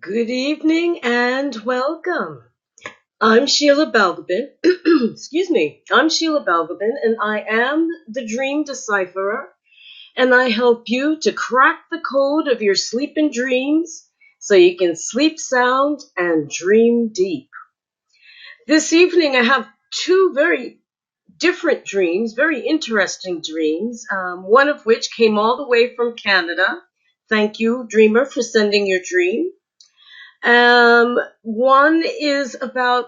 Good evening and welcome. I'm Sheila Balgobin. Excuse me. I'm Sheila Balgobin and I am the Dream Decipherer, and I help you to crack the code of your sleeping dreams so you can sleep sound and dream deep. This evening I have two very different dreams, very interesting dreams, one of which came all the way from Canada. Thank you, Dreamer, for sending your dream. One is about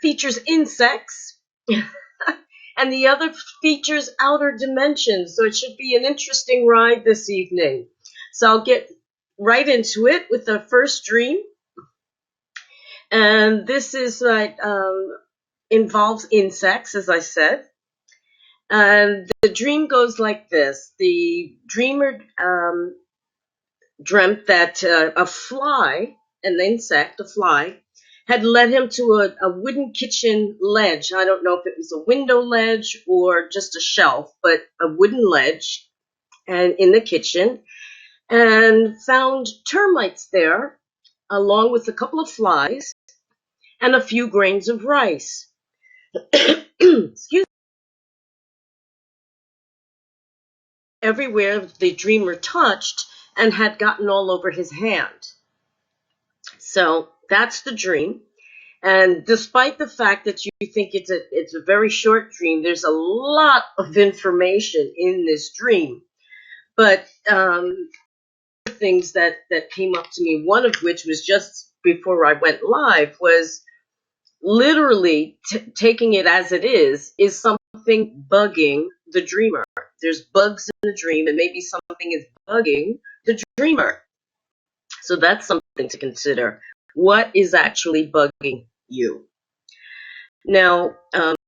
features insects, and the other features outer dimensions. So it should be an interesting ride this evening. So I'll get right into it with the first dream, and this is involves insects, as I said. And the dream goes like this: the dreamer dreamt that a fly, an insect, a fly, had led him to a wooden kitchen ledge. I don't know if it was a window ledge or just a shelf, but a wooden ledge and in the kitchen, and found termites there, along with a couple of flies and a few grains of rice. Excuse me. Everywhere the dreamer touched and had gotten all over his hand. So that's the dream. And despite the fact that you think it's a very short dream, there's a lot of information in this dream. But things that came up to me, one of which was just before I went live, was literally taking it as it is something bugging the dreamer. There's bugs in the dream, and maybe something is bugging the dreamer. So that's something to consider. What is actually bugging you? Now,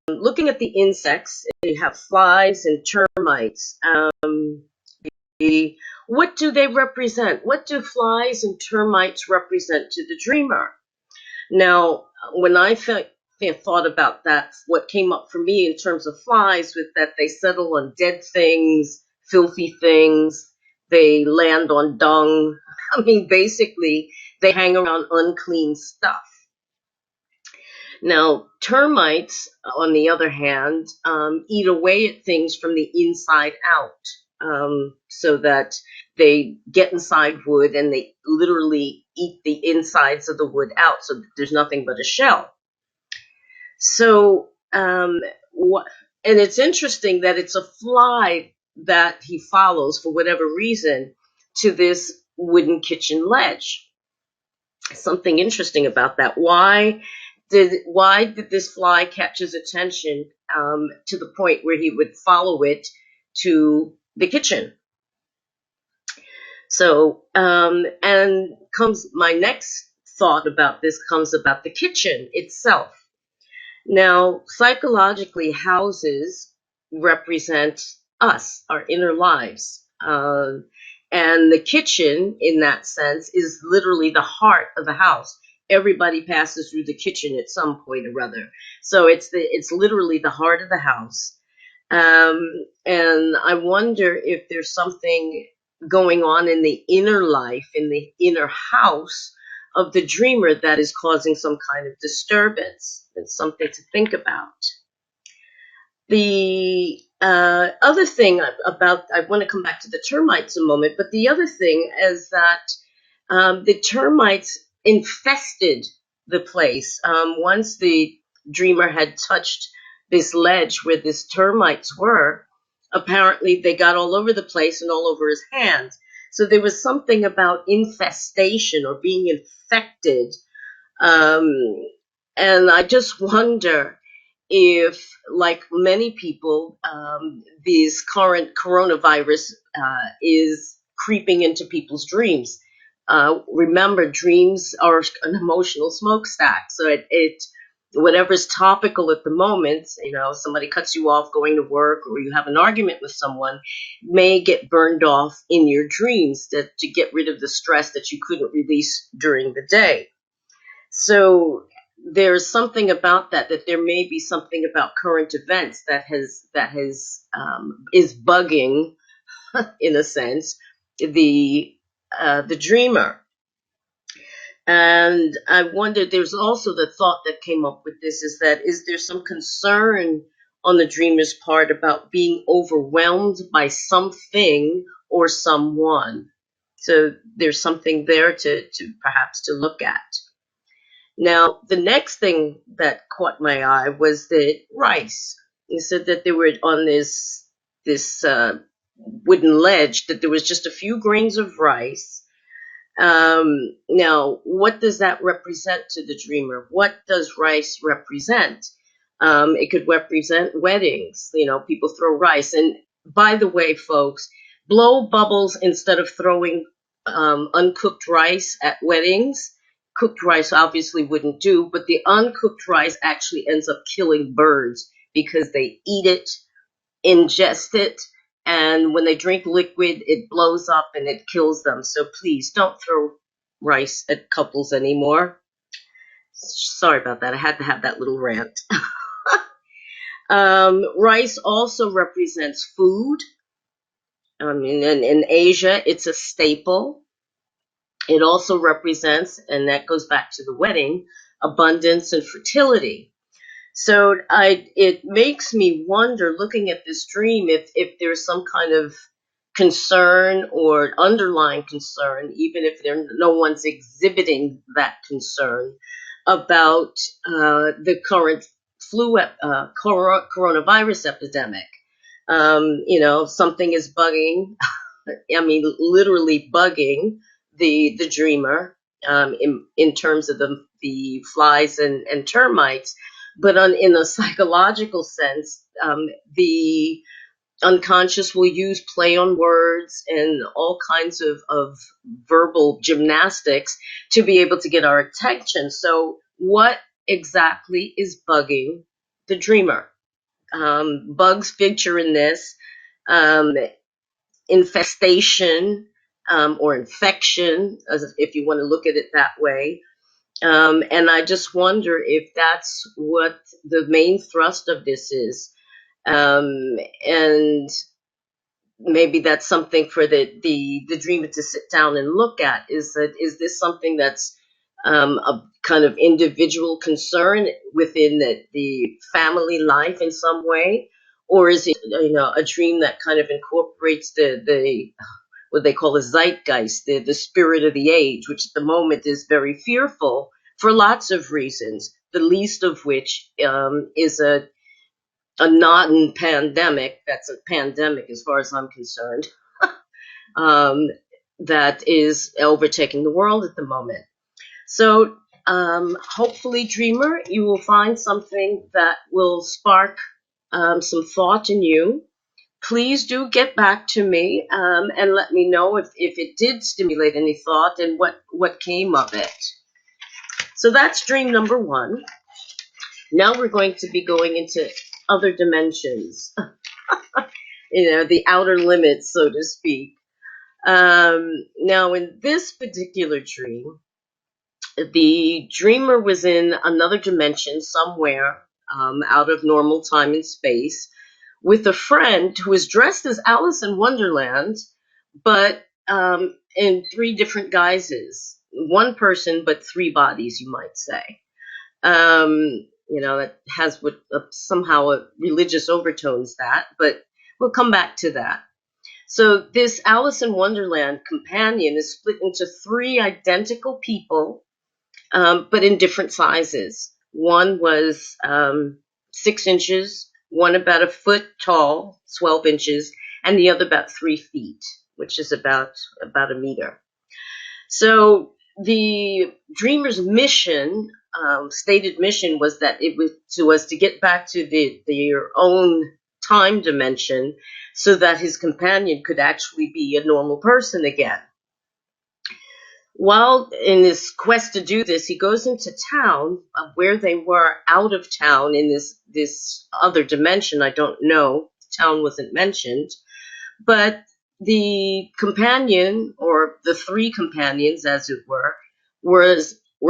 looking at the insects, you have flies and termites. What do they represent? What do flies and termites represent to the dreamer? Now, when I thought about that, what came up for me in terms of flies was that they settle on dead things, filthy things, they land on dung. I mean, basically, they hang around unclean stuff. Now, termites, on the other hand, eat away at things from the inside out, so that they get inside wood and they literally eat the insides of the wood out, so that there's nothing but a shell. So, and it's interesting that it's a fly that he follows for whatever reason to this wooden kitchen ledge. Something interesting about that. Why did this fly catch his attention to the point where he would follow it to the kitchen? So, and comes my next thought about this comes about the kitchen itself. Now, psychologically, houses represent us, our inner lives. And the kitchen, in that sense, is literally the heart of the house. Everybody passes through the kitchen at some point or other. So it's literally the heart of the house. And I wonder if there's something going on in the inner life, in the inner house of the dreamer that is causing some kind of disturbance. It's something to think about. The other thing about, I want to come back to the termites a moment, but the other thing is that the termites infested the place. Once the dreamer had touched this ledge where these termites were, apparently they got all over the place and all over his hands. So there was something about infestation or being infected. And I just wonder if, like many people, this current coronavirus is creeping into people's dreams. Remember, dreams are an emotional smokestack. So it whatever's topical at the moment, somebody cuts you off going to work, or you have an argument with someone, may get burned off in your dreams to get rid of the stress that you couldn't release during the day. So there's something about that there may be something about current events that is bugging, in a sense, the dreamer. And I wondered, there's also the thought that came up with this is there some concern on the dreamer's part about being overwhelmed by something or someone? So there's something there to perhaps to look at. Now, the next thing that caught my eye was the rice. He said that they were on this wooden ledge, that there was just a few grains of rice. Now, what does that represent to the dreamer? What does rice represent? It could represent weddings. You know, people throw rice. And by the way, folks, blow bubbles instead of throwing uncooked rice at weddings. Cooked rice obviously wouldn't do, but the uncooked rice actually ends up killing birds because they eat it, ingest it, and when they drink liquid, it blows up and it kills them. So please don't throw rice at couples anymore. Sorry about that. I had to have that little rant. Rice also represents food. I mean, in Asia, it's a staple. It also represents, and that goes back to the wedding, abundance and fertility. So it makes me wonder, looking at this dream, if there's some kind of concern or underlying concern, even if no one's exhibiting that concern about the current coronavirus epidemic. You know, something is bugging. I mean, literally bugging the dreamer, in terms of the flies and termites, but in a psychological sense, the unconscious will use play on words and all kinds of verbal gymnastics to be able to get our attention. So, what exactly is bugging the dreamer? Bugs feature in this. Infestation, or infection, if you want to look at it that way. And I just wonder if that's what the main thrust of this is. And maybe that's something for the dreamer to sit down and look at. Is this something that's a kind of individual concern within the family life in some way? Or is it, a dream that kind of incorporates the what they call the zeitgeist, the spirit of the age, which at the moment is very fearful for lots of reasons, the least of which is a non-pandemic, that's a pandemic as far as I'm concerned, um, that is overtaking the world at the moment. So hopefully, dreamer, you will find something that will spark some thought in you. Please do get back to me, and let me know if it did stimulate any thought and what came of it. So that's dream number one. Now we're going to be going into other dimensions, the outer limits, so to speak. Now, in this particular dream, the dreamer was in another dimension somewhere, out of normal time and space, with a friend who was dressed as Alice in Wonderland, but in three different guises. One person, but three bodies, you might say. That has what somehow a religious overtones that, but we'll come back to that. So this Alice in Wonderland companion is split into three identical people, but in different sizes. One was 6 inches, one about a foot tall, 12 inches, and the other about 3 feet, which is about a meter. So the dreamer's mission, stated mission, was that it was to get back to their own time dimension, so that his companion could actually be a normal person again. While in his quest to do this, he goes into town, where they were out of town in this other dimension. I don't know. The town wasn't mentioned. But the companion, or the three companions, as it were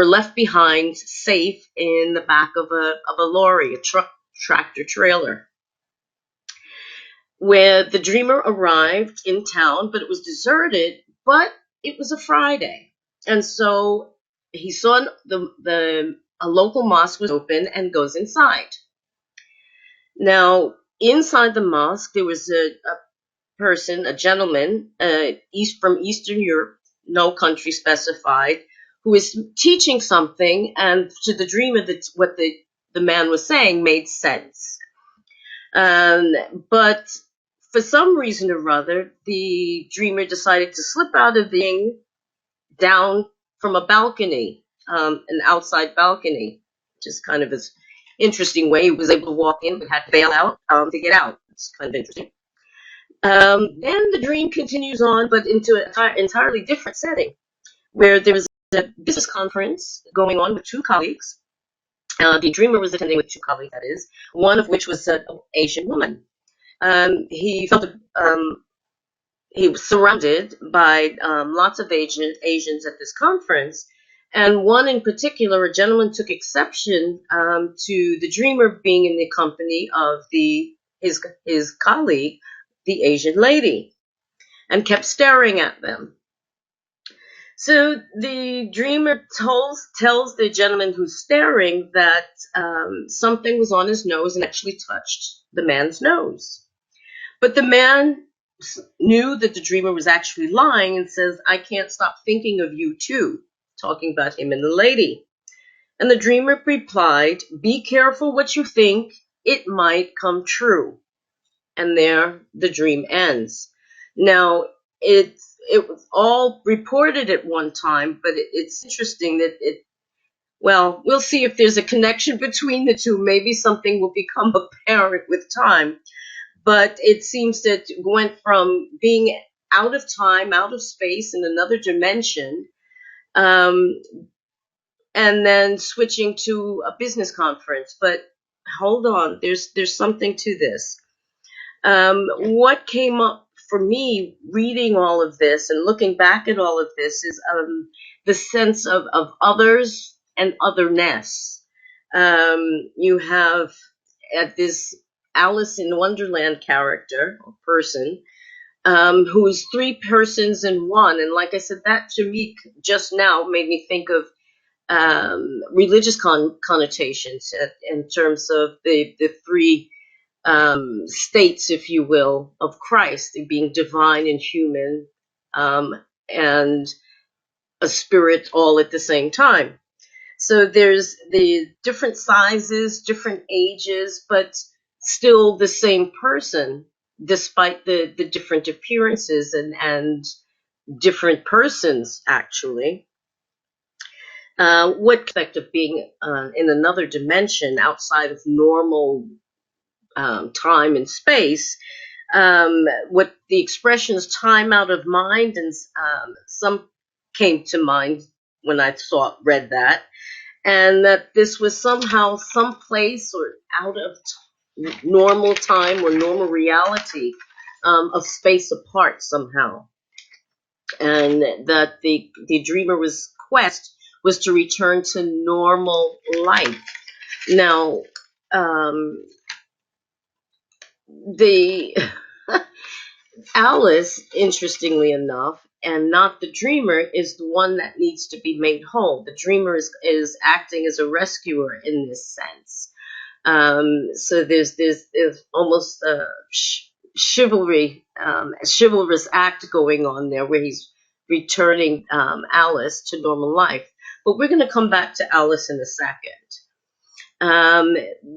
left behind safe in the back of a lorry, a tractor trailer, where the dreamer arrived in town, but it was deserted, but it was a Friday. And so he saw the a local mosque was open and goes inside. Now, inside the mosque, there was a person, a gentleman, from Eastern Europe, no country specified, who was teaching something, and to the dreamer, that what the man was saying made sense. But for some reason or other, the dreamer decided to slip out of the ring down from a balcony, an outside balcony, which is kind of an interesting way. He was able to walk in, but had to bail out to get out. It's kind of interesting. Then the dream continues on, but into an entirely different setting, where there was a business conference going on with two colleagues. The dreamer was attending with two colleagues, that is, one of which was an Asian woman. He felt he was surrounded by lots of Asians at this conference, and one in particular, a gentleman, took exception to the dreamer being in the company of his colleague, the Asian lady, and kept staring at them. So the dreamer tells the gentleman who's staring that something was on his nose and actually touched the man's nose. But the man knew that the dreamer was actually lying and says, "I can't stop thinking of you too," talking about him and the lady. And the dreamer replied, "Be careful what you think, it might come true." And there the dream ends. Now, it was all reported at one time, but it's interesting that well, we'll see if there's a connection between the two. Maybe something will become apparent with time. But it seems that it went from being out of time, out of space, in another dimension, and then switching to a business conference. But hold on, there's something to this. What came up for me reading all of this and looking back at all of this is the sense of others and otherness. You have this Alice in Wonderland character or person who's three persons in one. And like I said, that to me just now made me think of religious connotations in terms of the three states, if you will, of Christ, being divine and human, and a spirit all at the same time. So there's the different sizes, different ages, but still the same person, despite the different appearances and different persons, actually. What aspect of being in another dimension outside of normal time and space, what the expressions "time out of mind" and some came to mind when I read that, and that this was somehow some place or out of normal time or normal reality, of space apart somehow, and that the dreamer's quest was to return to normal life. Now, the Alice, interestingly enough, and not the dreamer, is the one that needs to be made whole. The dreamer is acting as a rescuer in this sense. So there's almost a chivalrous act going on there, where he's returning Alice to normal life. But we're going to come back to Alice in a second.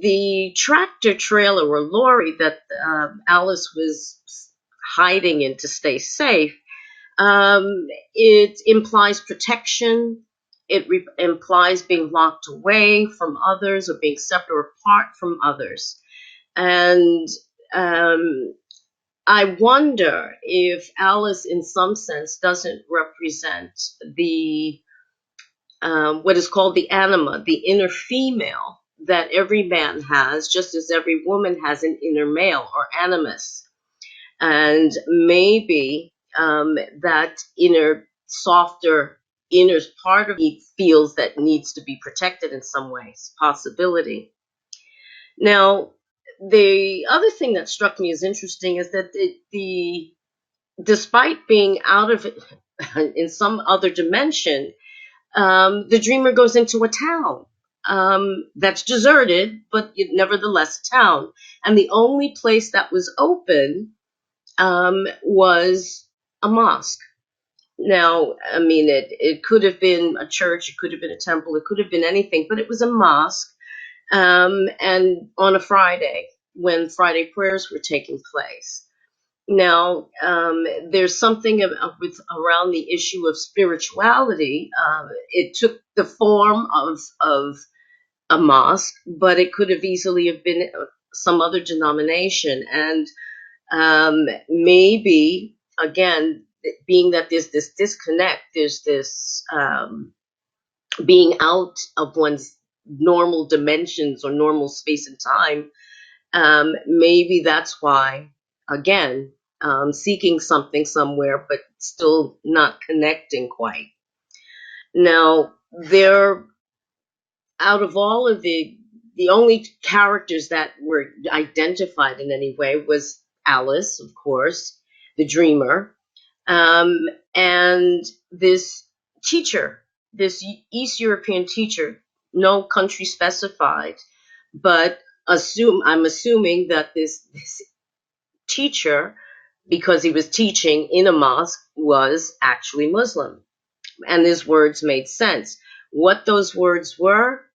The tractor trailer or lorry that Alice was hiding in to stay safe, it implies protection. It implies being locked away from others or being separate or apart from others. And I wonder if Alice, in some sense, doesn't represent the what is called the anima, the inner female that every man has, just as every woman has an inner male or animus. And maybe that softer inner part of me feels that needs to be protected in some ways, possibility. Now, the other thing that struck me as interesting is that despite being out of it in some other dimension, the dreamer goes into a town that's deserted, but nevertheless a town. And the only place that was open was a mosque. Now, I mean, it could have been a church, it could have been a temple, it could have been anything, but it was a mosque. And on a Friday, when Friday prayers were taking place. Now, there's something around the issue of spirituality. It took the form of a mosque, but it could have easily have been some other denomination. And maybe, again, being that there's this disconnect, there's this being out of one's normal dimensions or normal space and time, maybe that's why, again, seeking something somewhere, but still not connecting quite. Now, there, out of all of the only characters that were identified in any way was Alice, of course, the dreamer, and this teacher, this East European teacher, no country specified, but I'm assuming that this teacher, because he was teaching in a mosque, was actually Muslim, and his words made sense. What those words were,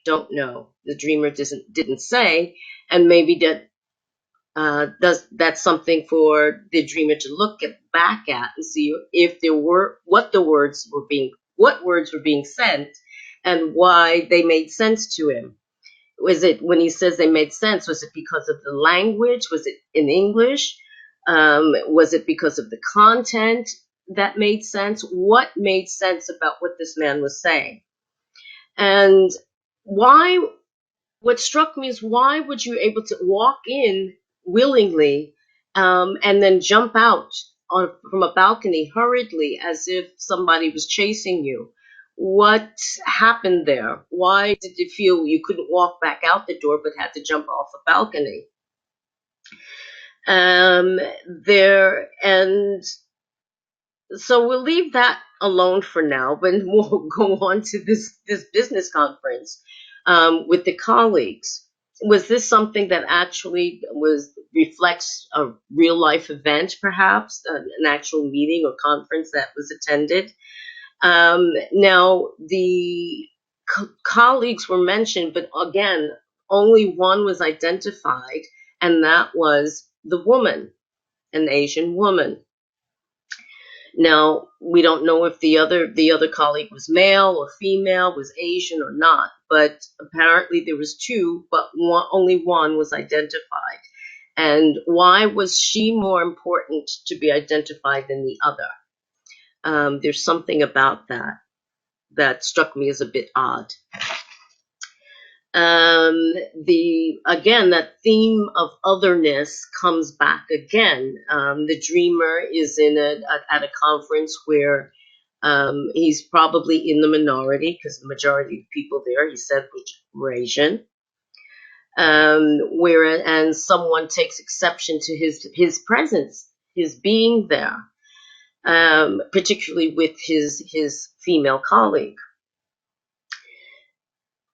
don't know. The dreamer didn't say, and maybe that's something for the dreamer to look back at and see if there were what words were being sent, and why they made sense to him. Was it, when he says they made sense, was it because of the language? Was it in English? Was it because of the content that made sense? What made sense about what this man was saying? And what struck me is, why would you able to walk in willingly, and then jump out from a balcony hurriedly as if somebody was chasing you? What happened there? Why did you feel you couldn't walk back out the door but had to jump off a balcony? There, and so we'll leave that alone for now, but we'll go on to this business conference with the colleagues. Was this something that actually reflects a real life event, perhaps an actual meeting or conference that was attended? Now, the colleagues were mentioned, but again, only one was identified, and that was the woman, an Asian woman. Now, we don't know if the other colleague was male or female, was Asian or not, but apparently there was two, but only one was identified. And why was she more important to be identified than the other? There's something about that struck me as a bit odd. Again, that theme of otherness comes back again. The dreamer is at a conference where he's probably in the minority, because the majority of people there, he said, were Asian. And someone takes exception to his presence, his being there, particularly with his female colleague.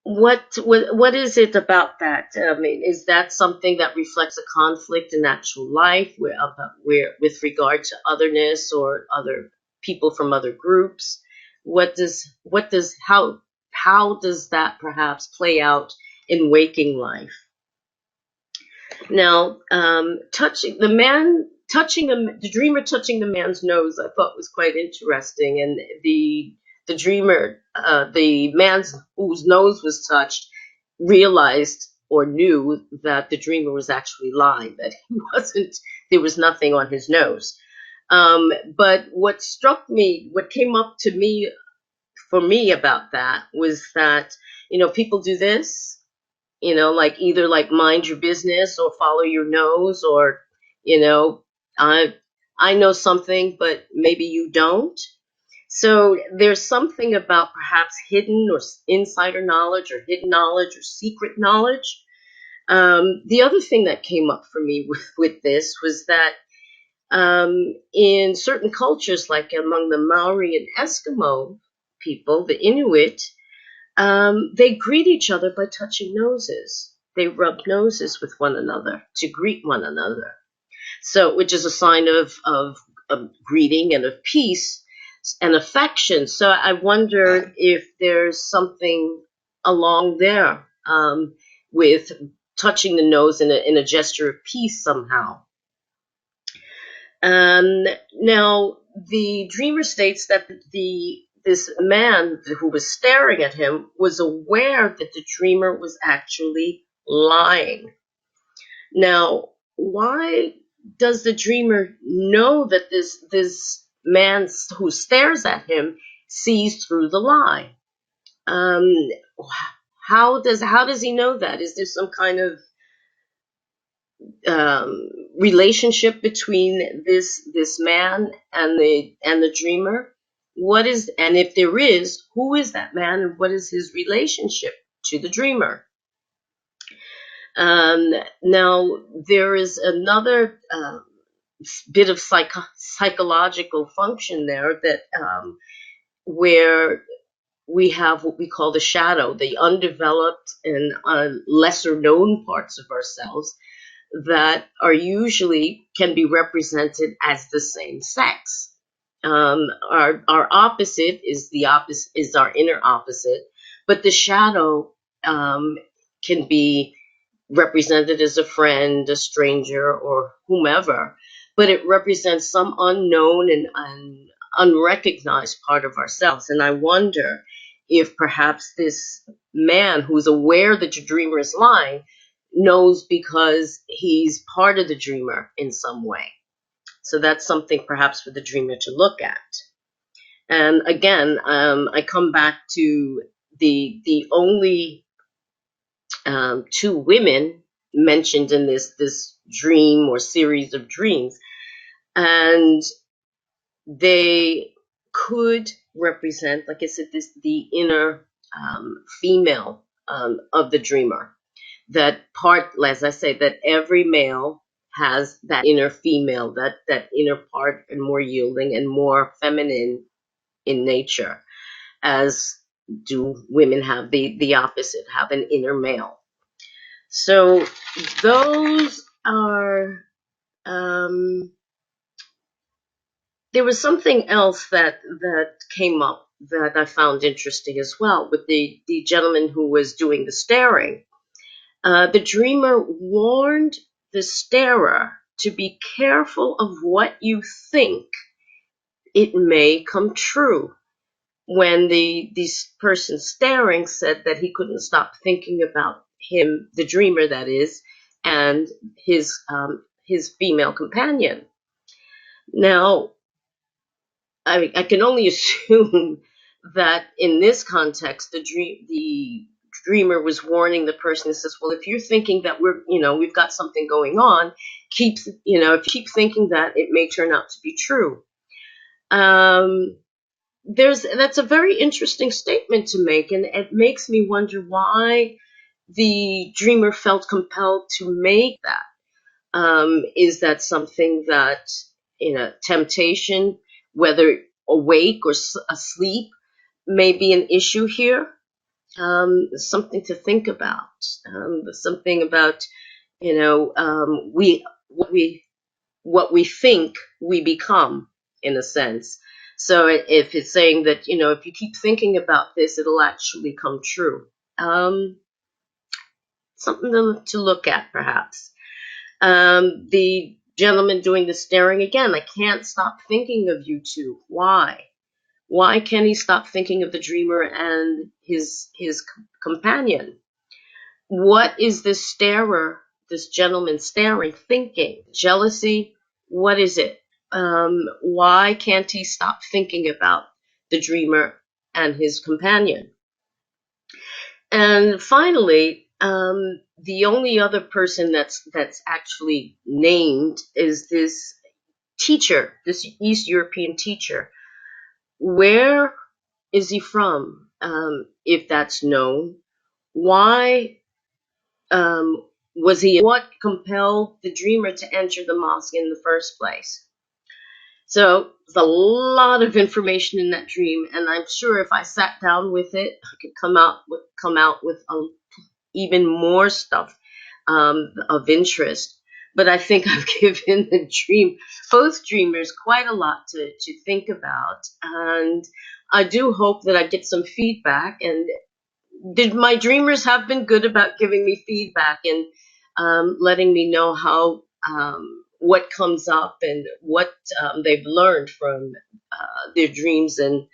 What is it about that? I mean, is that something that reflects a conflict in actual life, where with regard to otherness or other people from other groups? How does that perhaps play out in waking life? Now, the dreamer touching the man's nose, I thought was quite interesting, and the dreamer, the man whose nose was touched, realized or knew that the dreamer was actually lying, that there was nothing on his nose. But what came up for me about that was that, people do this, like either like mind your business or follow your nose, or, I know something, but maybe you don't. So there's something about perhaps hidden or insider knowledge or hidden knowledge or secret knowledge. The other thing that came up for me with this was that in certain cultures, like among the Maori and Eskimo people, the Inuit, they greet each other by touching noses. They rub noses with one another to greet one another. So, which is a sign of greeting and of peace and affection. So I wonder if there's something along there with touching the nose in a gesture of peace somehow. Now, the dreamer states that this man who was staring at him was aware that the dreamer was actually lying. Now, why does the dreamer know that this man who stares at him sees through the lie? Um, how does he know that? Is there some kind of relationship between this man and the dreamer? And if there is, who is that man, and what is his relationship to the dreamer? Now there is another bit of psychological function there that where we have what we call the shadow, the undeveloped and lesser known parts of ourselves that are usually can be represented as the same sex. Our opposite is our inner opposite, but the shadow can be represented as a friend, a stranger, or whomever, but it represents some unknown and unrecognized part of ourselves. And I wonder if perhaps this man who's aware that your dreamer is lying knows because he's part of the dreamer in some way. So that's something perhaps for the dreamer to look at. And again, I come back to the only two women mentioned in this dream or series of dreams, and they could represent, like I said, the inner female of the dreamer. That part, as I say, that every male has that inner female, that inner part, and more yielding and more feminine in nature, as do women have the opposite, have an inner male. So those are. There was something else that came up that I found interesting as well with the gentleman who was doing the staring. The dreamer warned the starer to be careful of what you think. It may come true. When this person staring said that he couldn't stop thinking about him, the dreamer that is, and his female companion. Now, I can only assume that in this context, the dreamer was warning the person and says, well, if you're thinking that we've got something going on, if you keep thinking that, it may turn out to be true. That's a very interesting statement to make, and it makes me wonder why the dreamer felt compelled to make that. Is that something that, temptation, whether awake or asleep, may be an issue here? Something to think about. Something about, what we think we become, in a sense. So if it's saying that, if you keep thinking about this, it'll actually come true. Something to look at, perhaps. The gentleman doing the staring again, I can't stop thinking of you two. Why? Why can't he stop thinking of the dreamer and his companion? What is this starer, this gentleman staring, thinking? Jealousy? What is it? Why can't he stop thinking about the dreamer and his companion? And finally, the only other person that's actually named is this teacher, this East European teacher. Where is he from? If that's known, why was he? What compelled the dreamer to enter the mosque in the first place? So a lot of information in that dream, and I'm sure if I sat down with it, I could come out with even more stuff of interest. But I think I've given both dreamers, quite a lot to think about, and I do hope that I get some feedback. And my dreamers have been good about giving me feedback and letting me know how what comes up and what they've learned from their dreams and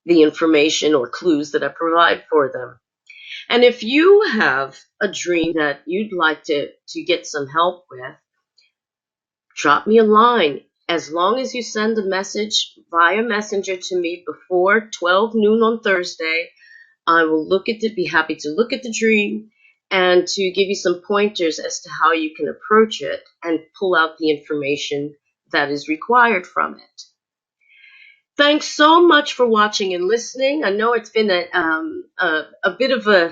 the information or clues that I provide for them. And if you have a dream that you'd like to get some help with, drop me a line. As long as you send a message via messenger to me before 12 noon on Thursday, I will be happy to look at the dream and to give you some pointers as to how you can approach it and pull out the information that is required from it. Thanks so much for watching and listening. I know it's been a bit of a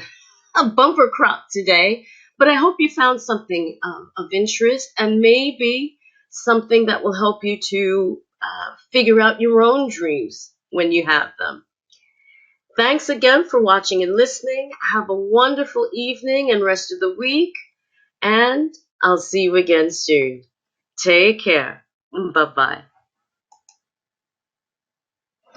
bumper crop today, but I hope you found something of interest and maybe something that will help you to figure out your own dreams when you have them. Thanks again for watching and listening. Have a wonderful evening and rest of the week, and I'll see you again soon. Take care. Bye-bye.